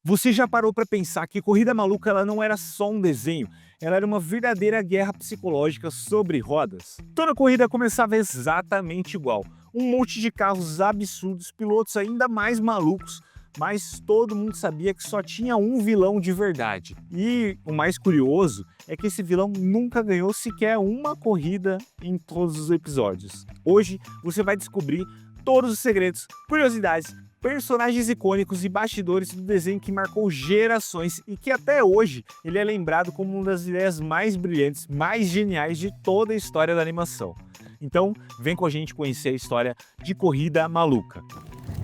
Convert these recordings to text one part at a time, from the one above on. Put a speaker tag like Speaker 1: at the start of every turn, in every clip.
Speaker 1: Você já parou para pensar que Corrida Maluca ela não era só um desenho, ela era uma verdadeira guerra psicológica sobre rodas? Toda corrida começava exatamente igual. Um monte de carros absurdos, pilotos ainda mais malucos, mas todo mundo sabia que só tinha um vilão de verdade. E o mais curioso é que esse vilão nunca ganhou sequer uma corrida em todos os episódios. Hoje você vai descobrir todos os segredos, curiosidades, personagens icônicos e bastidores do desenho que marcou gerações e que até hoje ele é lembrado como uma das ideias mais brilhantes, mais geniais de toda a história da animação. Então, vem com a gente conhecer a história de Corrida Maluca.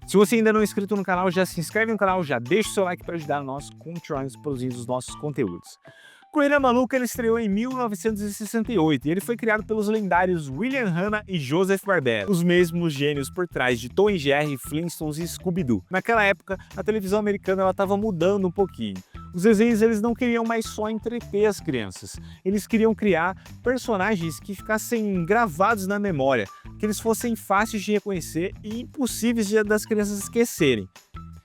Speaker 1: Se você ainda não é inscrito no canal, já se inscreve no canal, já deixa o seu like para ajudar nós a continuar produzindo os nossos conteúdos. Corrida Maluca ele estreou em 1968 e ele foi criado pelos lendários William Hanna e Joseph Barbera, os mesmos gênios por trás de Tom e Jerry, Flintstones e Scooby-Doo. Naquela época, a televisão americana estava mudando um pouquinho. Os desenhos eles não queriam mais só entreter as crianças, eles queriam criar personagens que ficassem gravados na memória, que eles fossem fáceis de reconhecer e impossíveis das crianças esquecerem.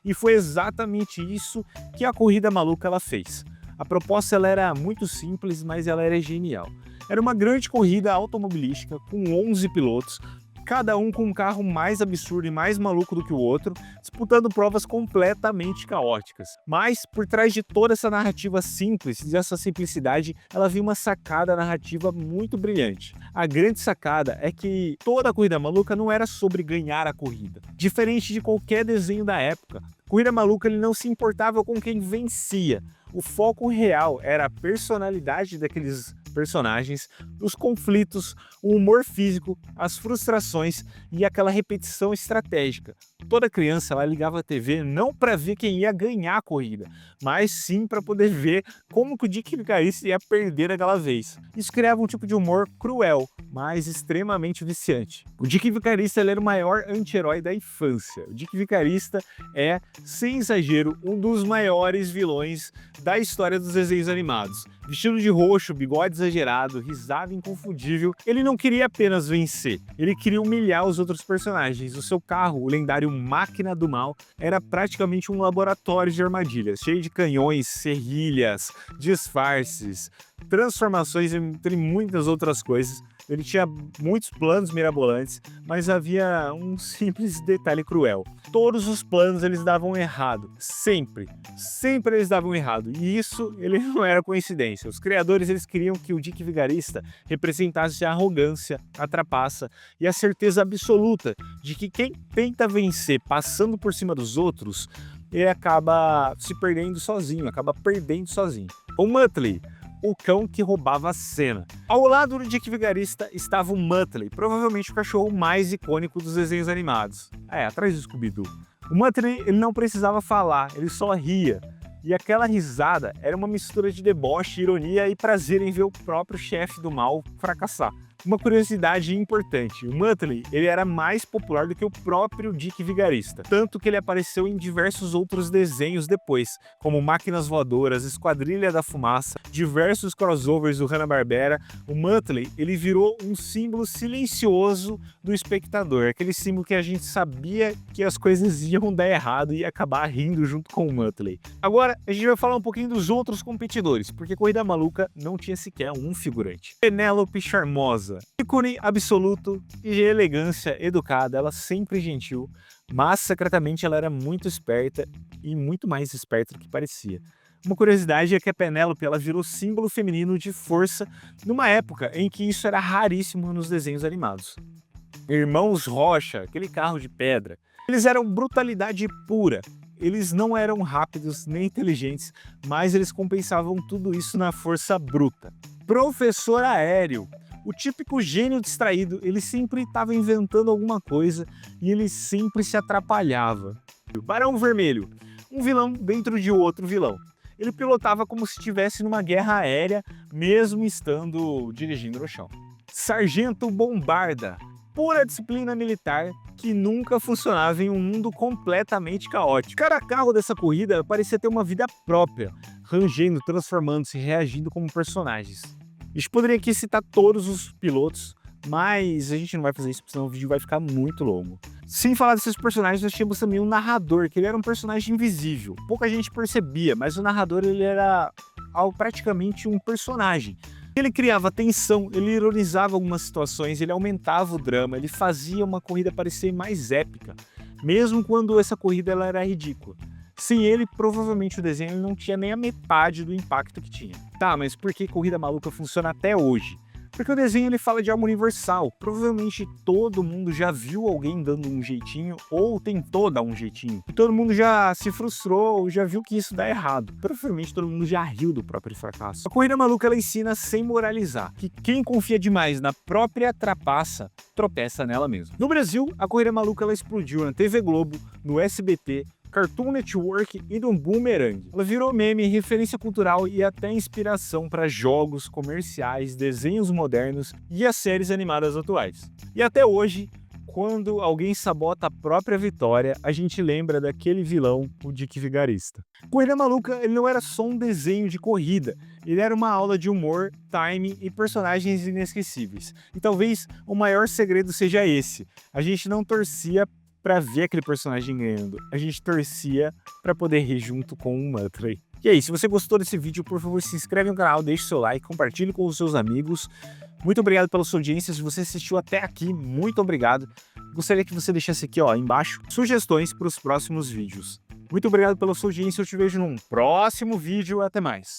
Speaker 1: E foi exatamente isso que a Corrida Maluca ela fez. A proposta ela era muito simples, mas ela era genial. Era uma grande corrida automobilística com 11 pilotos, cada um com um carro mais absurdo e mais maluco do que o outro, disputando provas completamente caóticas. Mas por trás de toda essa narrativa simples, dessa simplicidade, ela havia uma sacada narrativa muito brilhante. A grande sacada é que toda a Corrida Maluca não era sobre ganhar a corrida. Diferente de qualquer desenho da época, Corrida Maluca ele não se importava com quem vencia. O foco real era a personalidade daqueles personagens, os conflitos, o humor físico, as frustrações e aquela repetição estratégica. Toda criança ela ligava a TV não para ver quem ia ganhar a corrida, mas sim para poder ver como que o Dick Vicarista ia perder aquela vez. Isso criava um tipo de humor cruel, mas extremamente viciante. O Dick Vicarista ele era o maior anti-herói da infância. O Dick Vicarista é, sem exagero, um dos maiores vilões da história dos desenhos animados. Vestido de roxo, bigode exagerado, risada inconfundível, ele não queria apenas vencer, ele queria humilhar os outros personagens. O seu carro, o lendário Máquina do Mal, era praticamente um laboratório de armadilhas, cheio de canhões, serrilhas, disfarces, transformações entre muitas outras coisas. Ele tinha muitos planos mirabolantes, mas havia um simples detalhe cruel. Todos os planos eles davam errado, sempre eles davam errado, e isso ele não era coincidência. Os criadores eles queriam que o Dick Vigarista representasse a arrogância, a trapaça e a certeza absoluta de que quem tenta vencer passando por cima dos outros, ele acaba se perdendo sozinho, acaba perdendo sozinho. O Muttley, o cão que roubava a cena. Ao lado do Dick Vigarista estava o Muttley, provavelmente o cachorro mais icônico dos desenhos animados. Atrás do Scooby-Doo. O Muttley ele não precisava falar, ele só ria. E aquela risada era uma mistura de deboche, ironia e prazer em ver o próprio chefe do mal fracassar. Uma curiosidade importante, o Muttley ele era mais popular do que o próprio Dick Vigarista, tanto que ele apareceu em diversos outros desenhos depois, como Máquinas Voadoras, Esquadrilha da Fumaça, diversos crossovers do Hanna-Barbera. O Muttley ele virou um símbolo silencioso do espectador, aquele símbolo que a gente sabia que as coisas iam dar errado e ia acabar rindo junto com o Muttley. Agora a gente vai falar um pouquinho dos outros competidores, porque Corrida Maluca não tinha sequer um figurante. Penélope Charmosa, ícone absoluto e elegância educada, ela sempre gentil, mas secretamente ela era muito esperta e muito mais esperta do que parecia. Uma curiosidade é que a Penélope ela virou símbolo feminino de força numa época em que isso era raríssimo nos desenhos animados. Irmãos Rocha, aquele carro de pedra, eles eram brutalidade pura. Eles não eram rápidos nem inteligentes, mas eles compensavam tudo isso na força bruta. Professor Aéreo, o típico gênio distraído, ele sempre estava inventando alguma coisa e ele sempre se atrapalhava. O Barão Vermelho, um vilão dentro de outro vilão. Ele pilotava como se estivesse numa guerra aérea, mesmo estando dirigindo no chão. Sargento Bombarda, pura disciplina militar que nunca funcionava em um mundo completamente caótico. Cada carro dessa corrida parecia ter uma vida própria, rangendo, transformando-se, reagindo como personagens. A gente poderia aqui citar todos os pilotos, mas a gente não vai fazer isso, senão o vídeo vai ficar muito longo. Sem falar desses personagens, nós tínhamos também um narrador, que ele era um personagem invisível. Pouca gente percebia, mas o narrador ele era praticamente um personagem. Ele criava tensão, ele ironizava algumas situações, ele aumentava o drama, ele fazia uma corrida parecer mais épica, mesmo quando essa corrida ela era ridícula. Sem ele, provavelmente o desenho não tinha nem a metade do impacto que tinha. Tá, mas por que Corrida Maluca funciona até hoje? Porque o desenho ele fala de algo universal. Provavelmente todo mundo já viu alguém dando um jeitinho ou tentou dar um jeitinho. E todo mundo já se frustrou, já viu que isso dá errado. Provavelmente todo mundo já riu do próprio fracasso. A Corrida Maluca ela ensina sem moralizar, que quem confia demais na própria trapaça, tropeça nela mesmo. No Brasil, a Corrida Maluca ela explodiu na TV Globo, no SBT, Cartoon Network e no Boomerang. Ela virou meme, referência cultural e até inspiração para jogos, comerciais, desenhos modernos e as séries animadas atuais. E até hoje, quando alguém sabota a própria vitória, a gente lembra daquele vilão, o Dick Vigarista. Corrida Maluca ele não era só um desenho de corrida, ele era uma aula de humor, timing e personagens inesquecíveis. E talvez o maior segredo seja esse: a gente não torcia para ver aquele personagem ganhando, a gente torcia para poder rir junto com o Muttley. E aí, se você gostou desse vídeo, por favor, se inscreve no canal, deixe seu like, compartilhe com os seus amigos. Muito obrigado pela sua audiência, se você assistiu até aqui, muito obrigado. Gostaria que você deixasse aqui embaixo sugestões para os próximos vídeos. Muito obrigado pela sua audiência, eu te vejo num próximo vídeo, até mais.